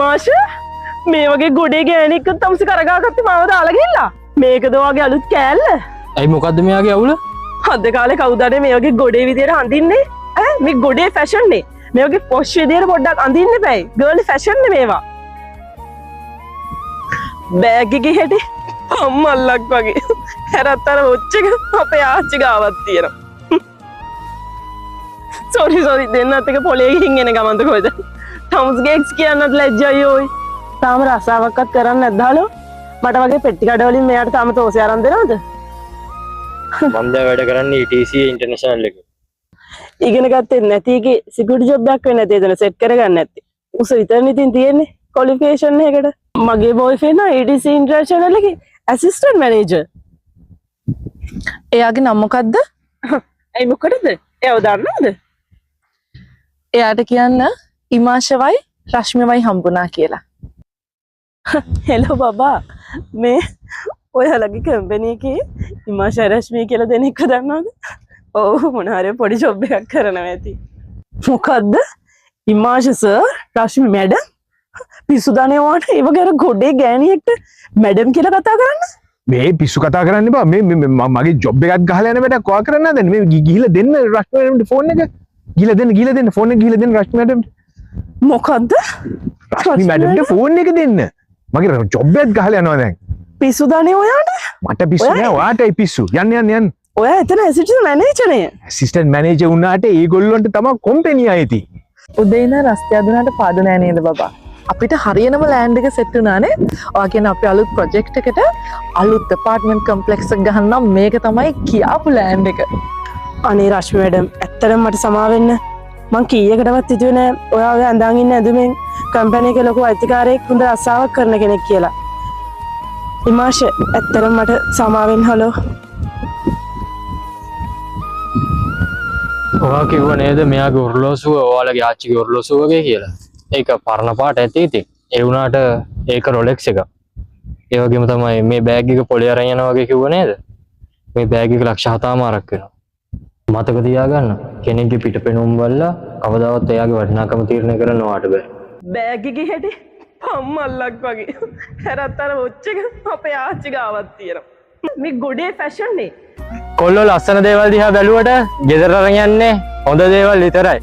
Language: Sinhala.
මාෂ මේ වගේ ගොඩේ ගෑණියෙක් තමසි කරගාගත්තේ මාව දාලා ගිහලා. මේකද ඔයාගේ අලුත් කෑල්ල? ඇයි මොකද්ද මෙයාගේ අවුල? අද කාලේ කවුද මේ වගේ ගොඩේ විදියට අඳින්නේ? ඈ මේ ගොඩේ ෆැෂන් නේ. මේ වගේ පොෂ් විදියට පොඩ්ඩක් අඳින්න බෑ. ගර්ල් ෆැෂන් නේ මේවා. බෑග් එකේ හැටි අම්මල්ලක් වගේ. හැරත්තර ඔච්ච එක අපේ ආච්චි ගාවක් තියෙනවා. සෝරි දෙන්නත් එක පොලේ ගිහින් එන ගමන්ද කොහෙද? තමුස්ගේ එක්ස් කියන්නත් ලැජ්ජයි ඔයි. තාම රස්සාවක්වත් කරන්නේ නැද්ද හලෝ? මට වගේ පෙට්ටි කඩ වලින් මෙයාට තාම තෝසේ අරන් දෙනවද? මම දැන් වැඩ කරන්නේ ETC ඉන්ටර්නැෂනල් එකේ. ඉගෙන ගත්තේ නැති එකේ සිකියුරිටි ජොබ් එකක් වෙන්නේ නැති එතන සෙට් කරගන්න නැති. උස විතරනේ ඉතින් තියෙන්නේ ක්වොලිෆිකේෂන් එකකට. මගේ බොයිෆ්‍රෙන්ඩ් නා ETC ඉන්ටර්නැෂනල් එකේ ඇසිස්ටන්ට් මැනේජර්. එයාගේ නම මොකද්ද? ඇයි මොකටද? එයාව දන්නවද? එයාට කියන්න ඉමාෂවයි රශ්මිවයි හම්බුණා කියලා. හෙලෝ බබා මේ ඔයාලගේ කම්පැනි එකේ ඉමාෂ රශ්මි කියලා දෙනෙක්ව දන්නවද? ඔව් මොන හරි පොඩි ජොබ් එකක් කරනවා ඇති. මොකද්ද? ඉමාෂ සර් රශ්මි මැඩම් පිස්සු දනේ වාට ඒ වගේ අර ගොඩේ ගෑණියෙක්ට මැඩම් කියලා කතා කරන්න? මේ පිස්සු කතා කරන්න එපා. මේ මගේ ජොබ් එකක් ගහලා යන වැඩක් කොහා කරන්න හදන්නේ? මේ ගිහිල්ලා දෙන්න රශ්මි මැඩම්ට ෆෝන් එක. ගිහිල්ලා දෙන්න ෆෝන් එක ගිහිල්ලා දෙන්න රශ්මි මැඩම්ට. මොකද්ද? රශ්මි මැඩම්ට ෆෝන් එක දෙන්න. මගේ ජොබ් එකක් ගහලා යනවා දැන්. පිස්සු දනේ ඔයාට? මට පිස්සු නෑ ඔයාටයි පිස්සු. යන්න. ඔයා එතන ඇසිස්ටන්ට් මැනේජර් නේ. ඇසිස්ටන්ට් මැනේජර් වුණාට ඒගොල්ලන්ට තමයි කම්පැනි ආයති. උදේ ඉඳන් රස්තිය දුනාට පාඩු නෑ නේද බබා? අපිට හරියනම ලෑන්ඩ් එක සෙට් වුණානේ. ඔයා කියන අපේ අලුත් ප්‍රොජෙක්ට් එකට අලුත් ඇපාර්ට්මන්ට් කම්ප්ලෙක්ස් එකක් ගහන්නම් මේක තමයි කියාපු ලෑන්ඩ් එක. අනේ රශ්මි මැඩම් ඇත්තටම මට සමා වෙන්න. මං කීයකටවත් හිතුවේ නෑ ඔයා ඔය අඳන් ඉන්න ඇඳුමෙන් කම්පැනි එකේ ලොකු අයිතිකාරයෙක් හොඳ රස්සාවක් කරන කෙනෙක් කියලා. ඉමාෂ ඇත්තටම මට සමා වෙන්න හලෝ. ඔයා කිව්ව නේද මෙයාගේ ඔරලෝසුව ඔයාලගේ ආච්චිගේ ඔරලෝසුව වගේ කියලා. ඒක පරණ පාට ඇති ඉතින්. ඒ වුණාට ඒක රොලෙක්ස් එක. ඒ වගේම තමයි මේ බෑග් එක පොලේ අරන් යනවා වගේ කිව්ව නේද? මේ බෑග් එක ලක්ෂ 7මාරක් වෙනවා. මතක තියාගන්න කෙනෙක්ගේ පිටපෙනුම් බලලා කවදාවත් එයාගේ වටිනාකම තීරණය කරන්න ඔයාට බෑ. බෑග් එකේ හැටි අම්මල්ලක් වගේ. හැරත්තර ඔච්ච එක අපේ ආච්චි ගාවක් තියෙනවා. මේ ගොඩේ ෆැෂන් නේ. කොල්ලෝ ලස්සන දේවල් දිහා බැලුවට ගෙදර අරන් යන්නේ හොඳ දේවල් විතරයි.